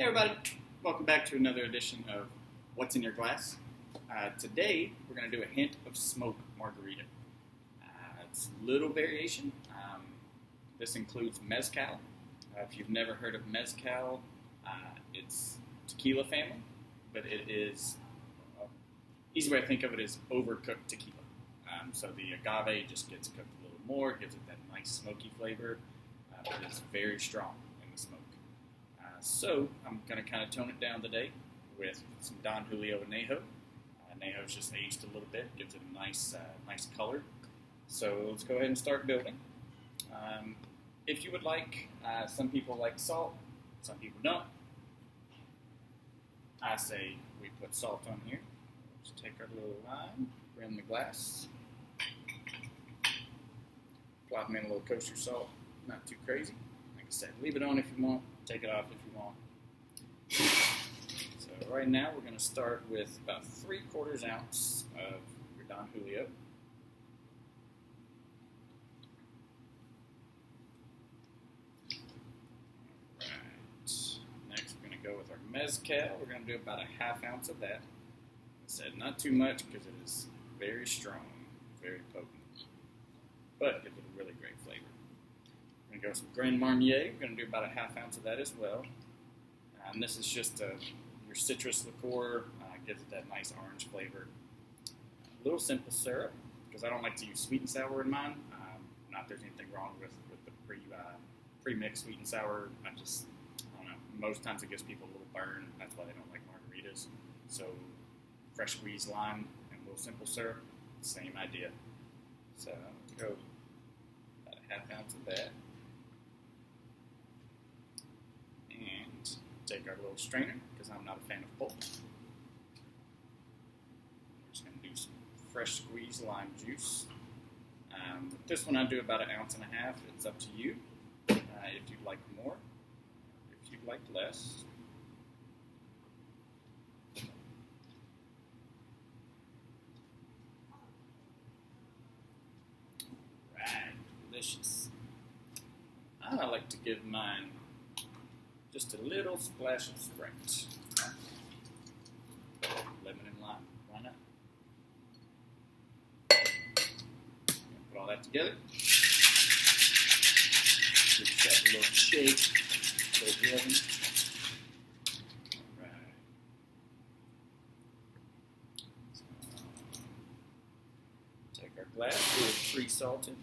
Hey everybody, welcome back to another edition of What's in Your Glass. Today we're going to do a hint of smoke margarita. It's a little variation. This includes mezcal. If you've never heard of mezcal, it's tequila family, but it is, easy way to think of it is overcooked tequila. So the agave just gets cooked a little more, gives it that nice smoky flavor, but it's very strong in the smoke. So I'm going to kind of tone it down today with some Don Julio Añejo. Añejo's just aged a little bit, gives it a nice color. So let's go ahead and start building. If you would like, some people like salt, some people don't. I say we put salt on here. Just take our little lime, rim the glass, plop them in a little kosher salt, not too crazy. Like I said, leave it on if you want, take it off if you want. So right now we're going to start with about 3/4 ounce of your Don Julio. Next, we're going to go with our mezcal. We're going to do about 1/2 ounce of that. I said not too much because it is very strong, very potent, but gives it a really great flavor. We're going to go with some Grand Marnier. We're going to do about 1/2 ounce of that as well. And this is just your citrus liqueur. Gives it that nice orange flavor. A little simple syrup, because I don't like to use sweet and sour in mine. Not there's anything wrong with the pre-mixed sweet and sour. I don't know. Most times it gives people a little burn. That's why they don't like margaritas. So fresh squeezed lime and a little simple syrup, same idea. So let's go about 1/2 ounce of that. And take our little strainer, because I'm not a fan of pulp. We're just going to do some fresh squeezed lime juice. With this one I do about 1.5 ounces. It's up to you if you'd like more, if you'd like less. Right, delicious. I like to give mine just a little splash of Sprite. Lemon and lime, why not? Put all that together. Give that a little shake, a little rubbing. Alright. So, take our glass, do it pre-salted.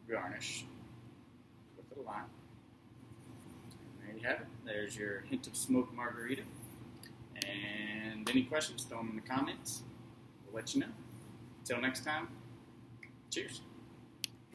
Garnish with a lime. And there you have it. There's your hint of smoke margarita. And any questions, throw them in the comments. We'll let you know. Until next time, cheers.